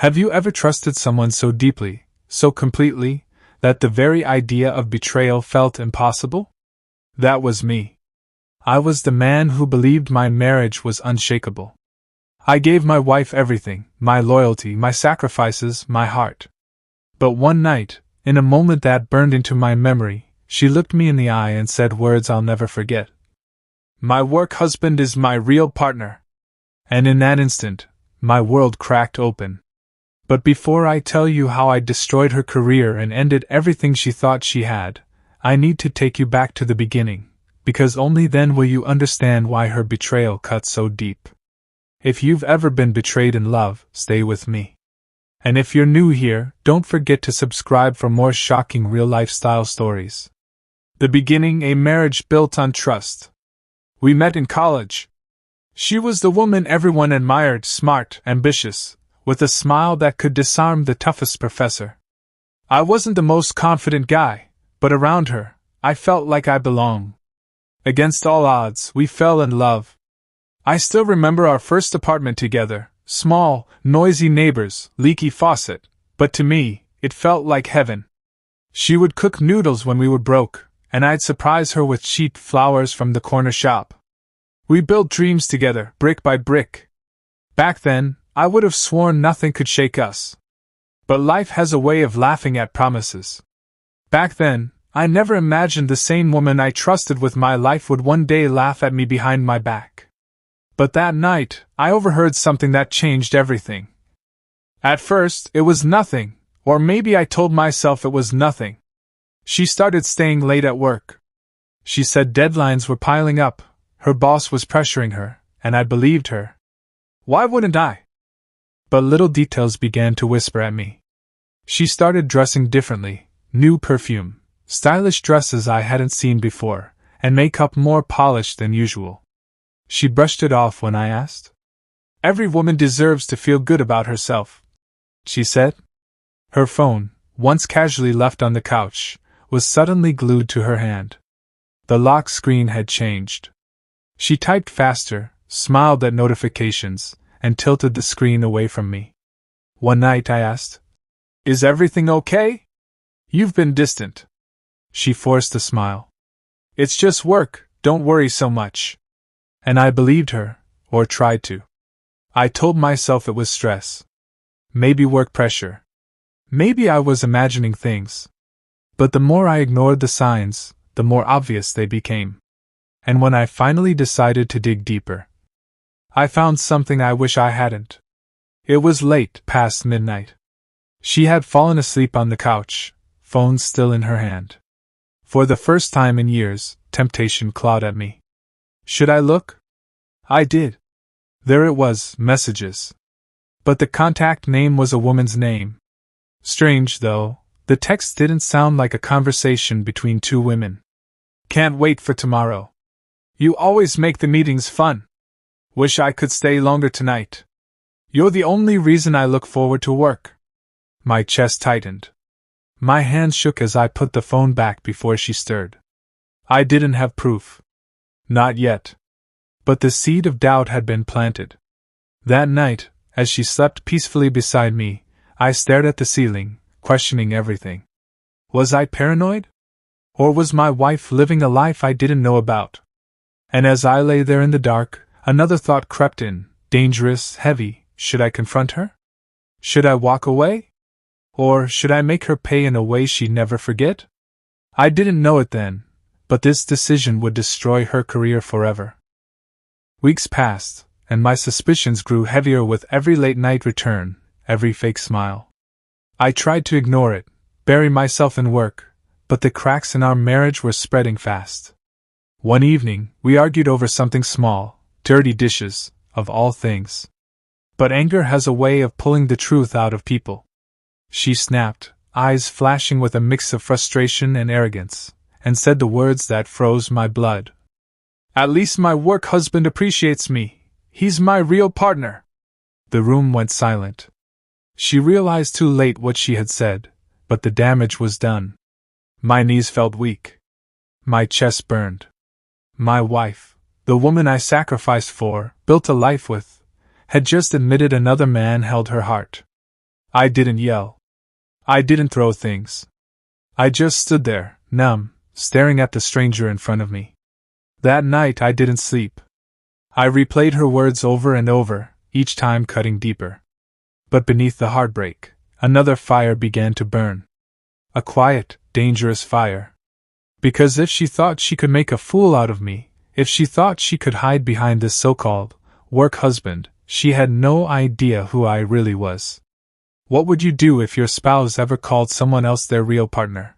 Have you ever trusted someone so deeply, so completely, that the very idea of betrayal felt impossible? That was me. I was the man who believed my marriage was unshakable. I gave my wife everything, my loyalty, my sacrifices, my heart. But one night, in a moment that burned into my memory, she looked me in the eye and said words I'll never forget. "My work husband is my real partner." And in that instant, my world cracked open. But before I tell you how I destroyed her career and ended everything she thought she had, I need to take you back to the beginning, because only then will you understand why her betrayal cut so deep. If you've ever been betrayed in love, stay with me. And if you're new here, don't forget to subscribe for more shocking real-life style stories. The beginning, a marriage built on trust. We met in college. She was the woman everyone admired, smart, ambitious, with a smile that could disarm the toughest professor. I wasn't the most confident guy, but around her, I felt like I belonged. Against all odds, we fell in love. I still remember our first apartment together, small, noisy neighbors, leaky faucet, but to me, it felt like heaven. She would cook noodles when we were broke, and I'd surprise her with cheap flowers from the corner shop. We built dreams together, brick by brick. Back then, I would have sworn nothing could shake us. But life has a way of laughing at promises. Back then, I never imagined the same woman I trusted with my life would one day laugh at me behind my back. But that night, I overheard something that changed everything. At first, it was nothing, or maybe I told myself it was nothing. She started staying late at work. She said deadlines were piling up, her boss was pressuring her, and I believed her. Why wouldn't I? But little details began to whisper at me. She started dressing differently, new perfume, stylish dresses I hadn't seen before, and makeup more polished than usual. She brushed it off when I asked. "Every woman deserves to feel good about herself," she said. Her phone, once casually left on the couch, was suddenly glued to her hand. The lock screen had changed. She typed faster, smiled at notifications, and tilted the screen away from me. One night I asked, "Is everything okay? You've been distant." She forced a smile. "It's just work, don't worry so much." And I believed her, or tried to. I told myself it was stress. Maybe work pressure. Maybe I was imagining things. But the more I ignored the signs, the more obvious they became. And when I finally decided to dig deeper, I found something I wish I hadn't. It was late, past midnight. She had fallen asleep on the couch, phone still in her hand. For the first time in years, temptation clawed at me. Should I look? I did. There it was, messages. But the contact name was a woman's name. Strange, though, the text didn't sound like a conversation between two women. "Can't wait for tomorrow. You always make the meetings fun. Wish I could stay longer tonight. You're the only reason I look forward to work." My chest tightened. My hands shook as I put the phone back before she stirred. I didn't have proof. Not yet. But the seed of doubt had been planted. That night, as she slept peacefully beside me, I stared at the ceiling, questioning everything. Was I paranoid? Or was my wife living a life I didn't know about? And as I lay there in the dark, another thought crept in, dangerous, heavy. Should I confront her? Should I walk away? Or should I make her pay in a way she'd never forget? I didn't know it then, but this decision would destroy her career forever. Weeks passed, and my suspicions grew heavier with every late-night return, every fake smile. I tried to ignore it, bury myself in work, but the cracks in our marriage were spreading fast. One evening, we argued over something small, dirty dishes, of all things. But anger has a way of pulling the truth out of people. She snapped, eyes flashing with a mix of frustration and arrogance, and said the words that froze my blood. "At least my work husband appreciates me. He's my real partner." The room went silent. She realized too late what she had said, but the damage was done. My knees felt weak. My chest burned. My wife, the woman I sacrificed for, built a life with, had just admitted another man held her heart. I didn't yell. I didn't throw things. I just stood there, numb, staring at the stranger in front of me. That night I didn't sleep. I replayed her words over and over, each time cutting deeper. But beneath the heartbreak, another fire began to burn. A quiet, dangerous fire. Because if she thought she could make a fool out of me, if she thought she could hide behind this so-called work husband, she had no idea who I really was. What would you do if your spouse ever called someone else their real partner?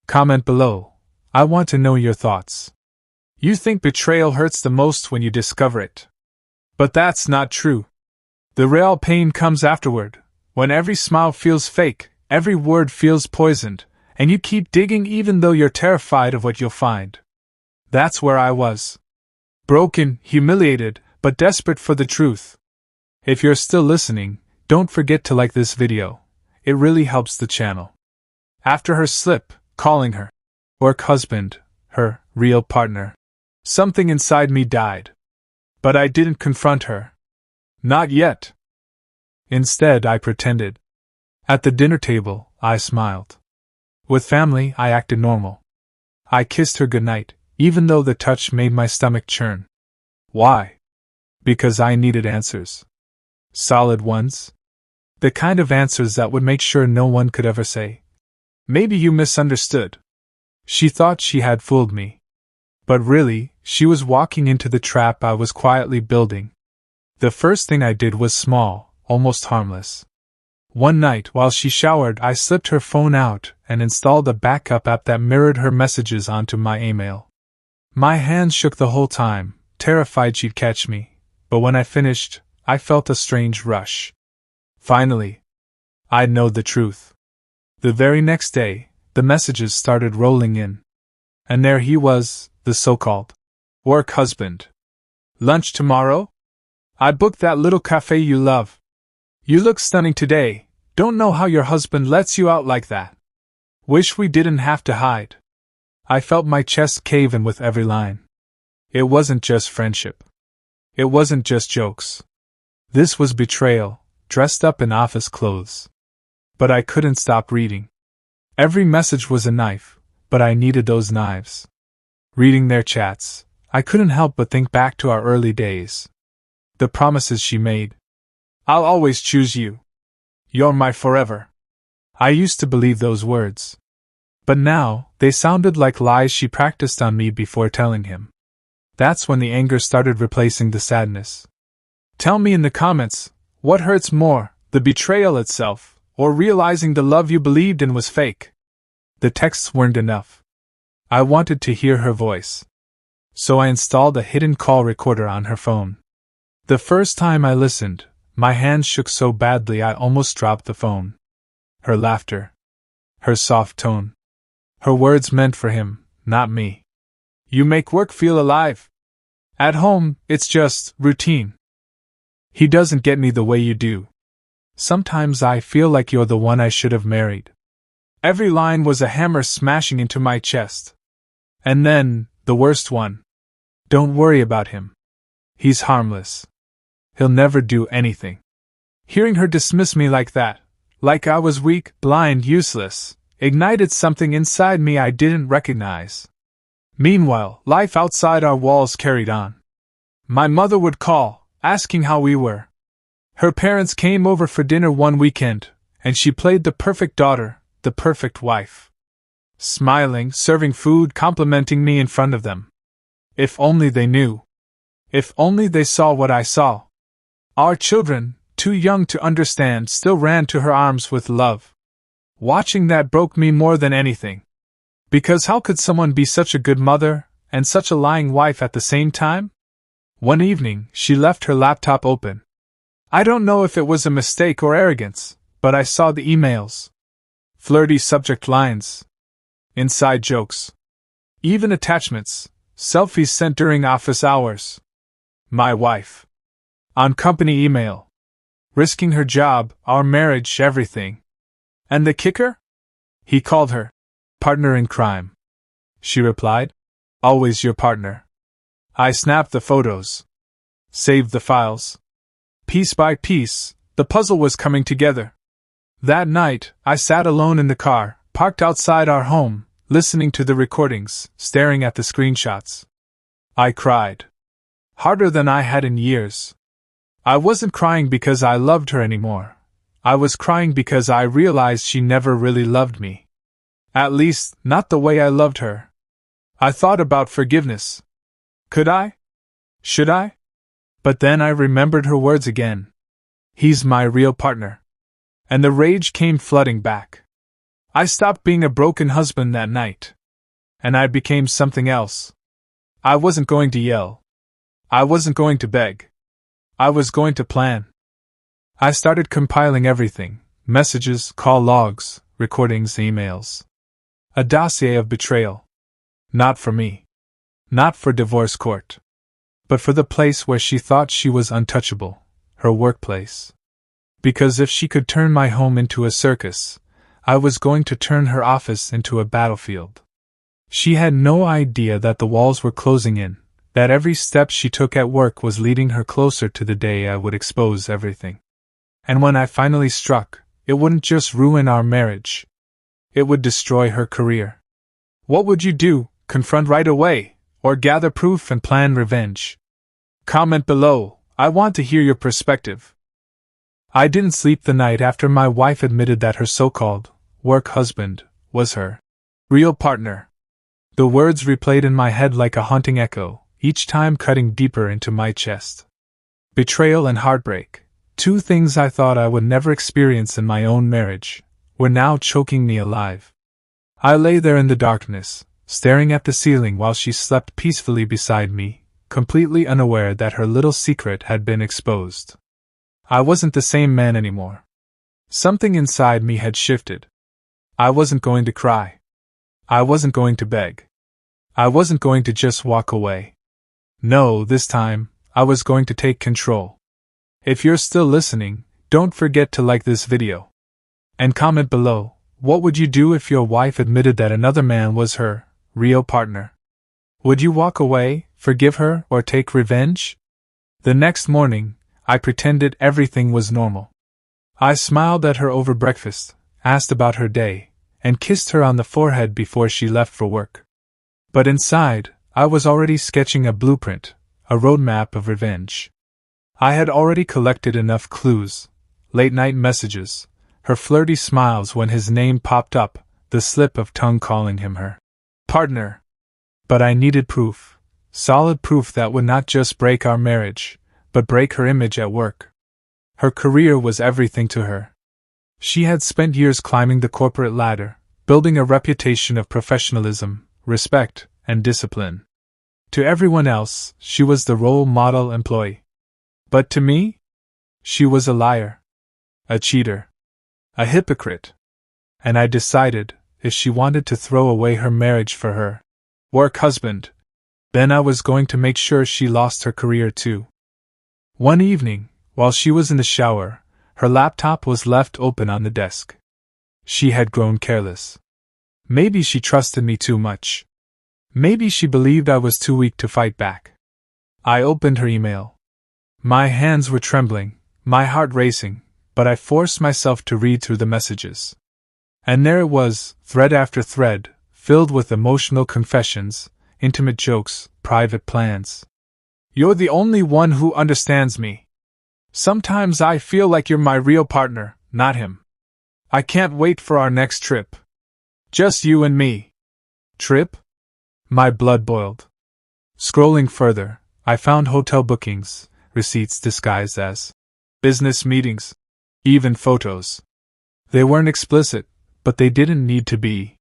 Comment below. I want to know your thoughts. You think betrayal hurts the most when you discover it. But that's not true. The real pain comes afterward, when every smile feels fake, every word feels poisoned, and you keep digging even though you're terrified of what you'll find. That's where I was. Broken, humiliated, but desperate for the truth. If you're still listening, don't forget to like this video. It really helps the channel. After her slip, calling her work husband, her real partner, something inside me died. But I didn't confront her. Not yet. Instead, I pretended. At the dinner table, I smiled. With family, I acted normal. I kissed her goodnight, even though the touch made my stomach churn. Why? Because I needed answers. Solid ones. The kind of answers that would make sure no one could ever say, "Maybe you misunderstood." She thought she had fooled me. But really, she was walking into the trap I was quietly building. The first thing I did was small, almost harmless. One night, while she showered, I slipped her phone out and installed a backup app that mirrored her messages onto my email. My hands shook the whole time, terrified she'd catch me, but when I finished, I felt a strange rush. Finally, I'd know the truth. The very next day, the messages started rolling in. And there he was, the so-called work husband. Lunch tomorrow? I booked that little cafe you love. You look stunning today. Don't know how your husband lets you out like that. Wish we didn't have to hide. I felt my chest cave in with every line. It wasn't just friendship. It wasn't just jokes. This was betrayal, dressed up in office clothes. But I couldn't stop reading. Every message was a knife, but I needed those knives. Reading their chats, I couldn't help but think back to our early days. The promises she made. I'll always choose you. You're my forever. I used to believe those words. But now, they sounded like lies she practiced on me before telling him. That's when the anger started replacing the sadness. Tell me in the comments, what hurts more, the betrayal itself, or realizing the love you believed in was fake? The texts weren't enough. I wanted to hear her voice. So I installed a hidden call recorder on her phone. The first time I listened, my hands shook so badly I almost dropped the phone. Her laughter. Her soft tone. Her words meant for him, not me. You make work feel alive. At home, it's just routine. He doesn't get me the way you do. Sometimes I feel like you're the one I should have married. Every line was a hammer smashing into my chest. And then, the worst one. Don't worry about him. He's harmless. He'll never do anything. Hearing her dismiss me like that, like I was weak, blind, useless, ignited something inside me I didn't recognize. Meanwhile, life outside our walls carried on. My mother would call, asking how we were. Her parents came over for dinner one weekend, and she played the perfect daughter, the perfect wife. Smiling, serving food, complimenting me in front of them. If only they knew. If only they saw what I saw. Our children, too young to understand, still ran to her arms with love. Watching that broke me more than anything. Because how could someone be such a good mother, and such a lying wife at the same time? One evening, she left her laptop open. I don't know if it was a mistake or arrogance, but I saw the emails. Flirty subject lines. Inside jokes. Even attachments, selfies sent during office hours. My wife. On company email. Risking her job, our marriage, everything. And the kicker? He called her partner in crime. She replied, always your partner. I snapped the photos. Saved the files. Piece by piece, the puzzle was coming together. That night, I sat alone in the car, parked outside our home, listening to the recordings, staring at the screenshots. I cried. Harder than I had in years. I wasn't crying because I loved her anymore. I was crying because I realized she never really loved me. At least, not the way I loved her. I thought about forgiveness. Could I? Should I? But then I remembered her words again. He's my real partner. And the rage came flooding back. I stopped being a broken husband that night. And I became something else. I wasn't going to yell. I wasn't going to beg. I was going to plan. I started compiling everything: messages, call logs, recordings, emails. A dossier of betrayal. Not for me. Not for divorce court. But for the place where she thought she was untouchable, her workplace. Because if she could turn my home into a circus, I was going to turn her office into a battlefield. She had no idea that the walls were closing in, that every step she took at work was leading her closer to the day I would expose everything. And when I finally struck, it wouldn't just ruin our marriage. It would destroy her career. What would you do? Confront right away, or gather proof and plan revenge? Comment below. I want to hear your perspective. I didn't sleep the night after my wife admitted that her so-called work husband was her real partner. The words replayed in my head like a haunting echo, each time cutting deeper into my chest. Betrayal and heartbreak, two things I thought I would never experience in my own marriage, were now choking me alive. I lay there in the darkness, staring at the ceiling while she slept peacefully beside me, completely unaware that her little secret had been exposed. I wasn't the same man anymore. Something inside me had shifted. I wasn't going to cry. I wasn't going to beg. I wasn't going to just walk away. No, this time, I was going to take control. If you're still listening, don't forget to like this video. And comment below, what would you do if your wife admitted that another man was her real partner? Would you walk away, forgive her, or take revenge? The next morning, I pretended everything was normal. I smiled at her over breakfast, asked about her day, and kissed her on the forehead before she left for work. But inside, I was already sketching a blueprint, a roadmap of revenge. I had already collected enough clues: late-night messages, her flirty smiles when his name popped up, the slip of tongue calling him her partner. But I needed proof, solid proof that would not just break our marriage, but break her image at work. Her career was everything to her. She had spent years climbing the corporate ladder, building a reputation of professionalism, respect, and discipline. To everyone else, she was the role model employee. But to me, she was a liar, a cheater, a hypocrite. And I decided, if she wanted to throw away her marriage for her work husband, then I was going to make sure she lost her career too. One evening, while she was in the shower, her laptop was left open on the desk. She had grown careless. Maybe she trusted me too much. Maybe she believed I was too weak to fight back. I opened her email. My hands were trembling, my heart racing, but I forced myself to read through the messages. And there it was, thread after thread, filled with emotional confessions, intimate jokes, private plans. You're the only one who understands me. Sometimes I feel like you're my real partner, not him. I can't wait for our next trip. Just you and me. Trip? My blood boiled. Scrolling further, I found hotel bookings, receipts disguised as business meetings, even photos. They weren't explicit, but they didn't need to be.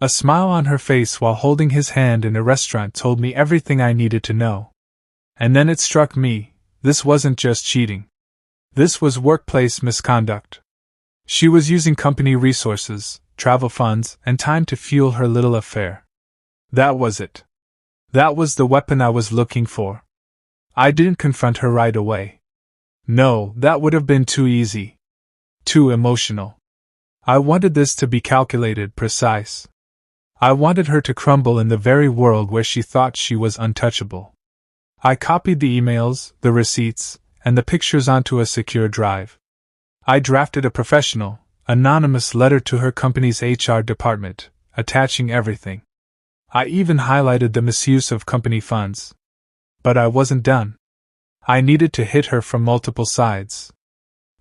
A smile on her face while holding his hand in a restaurant told me everything I needed to know. And then it struck me, this wasn't just cheating. This was workplace misconduct. She was using company resources, travel funds, and time to fuel her little affair. That was it. That was the weapon I was looking for. I didn't confront her right away. No, that would have been too easy. Too emotional. I wanted this to be calculated, precise. I wanted her to crumble in the very world where she thought she was untouchable. I copied the emails, the receipts, and the pictures onto a secure drive. I drafted a professional, Anonymous letter to her company's HR department, attaching everything. I even highlighted the misuse of company funds. But I wasn't done. I needed to hit her from multiple sides.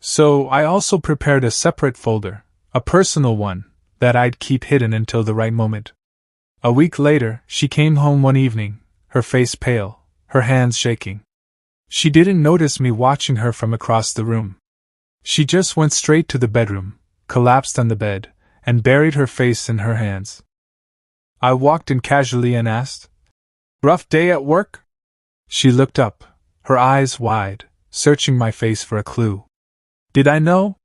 So I also prepared a separate folder, a personal one, that I'd keep hidden until the right moment. A week later, she came home one evening, her face pale, her hands shaking. She didn't notice me watching her from across the room. She just went straight to the bedroom, collapsed on the bed, and buried her face in her hands. I walked in casually and asked, "Rough day at work?" She looked up, her eyes wide, searching my face for a clue. Did I know?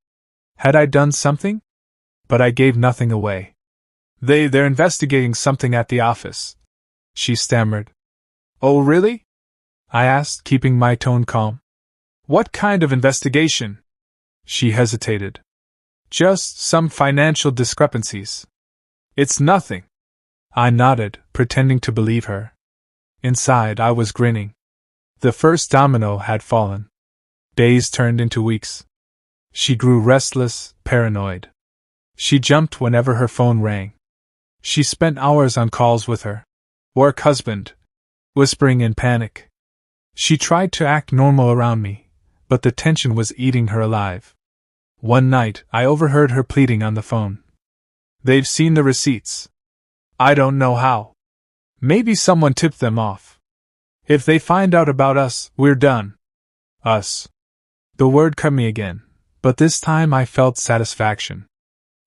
Had I done something? But I gave nothing away. They're investigating something at the office," she stammered. "Oh, really?" I asked, keeping my tone calm. "What kind of investigation?" She hesitated. "Just some financial discrepancies." "It's nothing." I nodded, pretending to believe her. Inside, I was grinning. The first domino had fallen. Days turned into weeks. She grew restless, paranoid. She jumped whenever her phone rang. She spent hours on calls with her work husband, whispering in panic. She tried to act normal around me, but the tension was eating her alive. One night, I overheard her pleading on the phone. "They've seen the receipts. I don't know how. Maybe someone tipped them off. If they find out about us, we're done." Us. The word cut me again, but this time I felt satisfaction.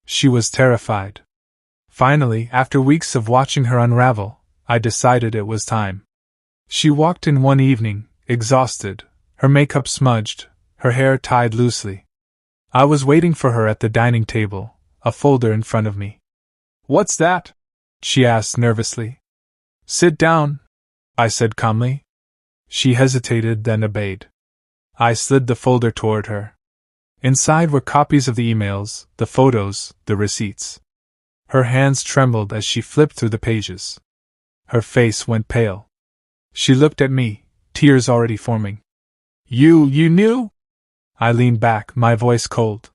She was terrified. Finally, after weeks of watching her unravel, I decided it was time. She walked in one evening, exhausted, her makeup smudged, her hair tied loosely. I was waiting for her at the dining table, a folder in front of me. "What's that?" she asked nervously. "Sit down," I said calmly. She hesitated, then obeyed. I slid the folder toward her. Inside were copies of the emails, the photos, the receipts. Her hands trembled as she flipped through the pages. Her face went pale. She looked at me, tears already forming. You knew?" I leaned back, my voice cold.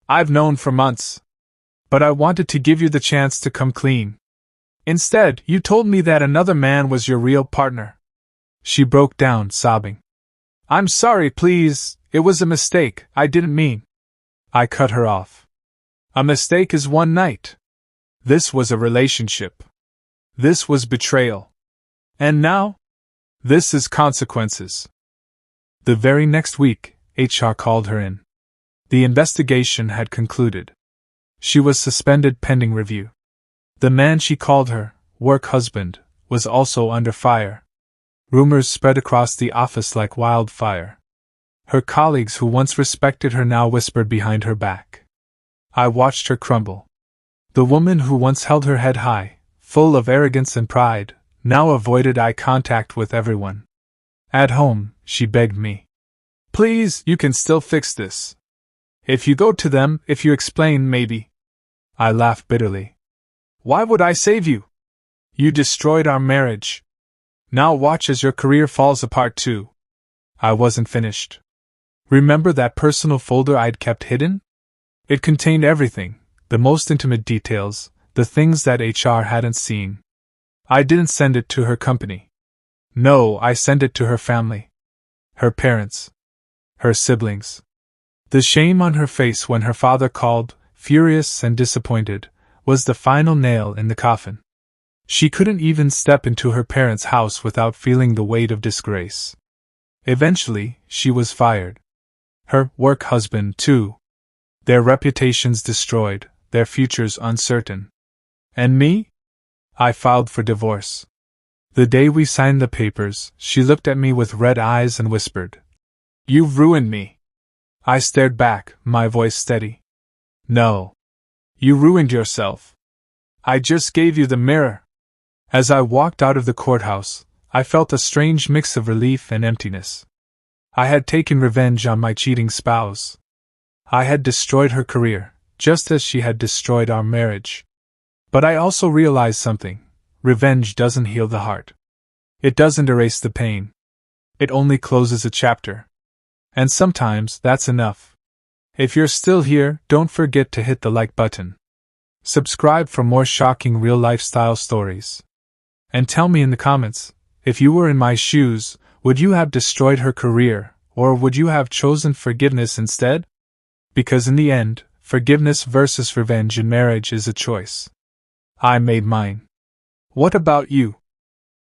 "I've known for months. But I wanted to give you the chance to come clean. Instead, you told me that another man was your real partner." She broke down, sobbing. "I'm sorry, please, it was a mistake, I didn't mean." I cut her off. "A mistake is one night. This was a relationship. This was betrayal. And now? This is consequences." The very next week, HR called her in. The investigation had concluded. She was suspended pending review. The man she called her work husband was also under fire. Rumors spread across the office like wildfire. Her colleagues who once respected her now whispered behind her back. I watched her crumble. The woman who once held her head high, full of arrogance and pride, now avoided eye contact with everyone. At home, she begged me. "Please, you can still fix this. If you go to them, if you explain, maybe." I laughed bitterly. "Why would I save you? You destroyed our marriage. Now watch as your career falls apart too." I wasn't finished. Remember that personal folder I'd kept hidden? It contained everything, the most intimate details, the things that HR hadn't seen. I didn't send it to her company. No, I sent it to her family. Her parents. Her siblings. The shame on her face when her father called, furious and disappointed, was the final nail in the coffin. She couldn't even step into her parents' house without feeling the weight of disgrace. Eventually, she was fired. Her work husband, too. Their reputations destroyed, their futures uncertain. And me? I filed for divorce. The day we signed the papers, she looked at me with red eyes and whispered, "You've ruined me." I stared back, my voice steady. "No. You ruined yourself. I just gave you the mirror." As I walked out of the courthouse, I felt a strange mix of relief and emptiness. I had taken revenge on my cheating spouse. I had destroyed her career, just as she had destroyed our marriage. But I also realized something. Revenge doesn't heal the heart. It doesn't erase the pain. It only closes a chapter. And sometimes that's enough. If you're still here, don't forget to hit the like button. Subscribe for more shocking real lifestyle stories. And tell me in the comments, if you were in my shoes, would you have destroyed her career, or would you have chosen forgiveness instead? Because in the end, forgiveness versus revenge in marriage is a choice. I made mine. What about you?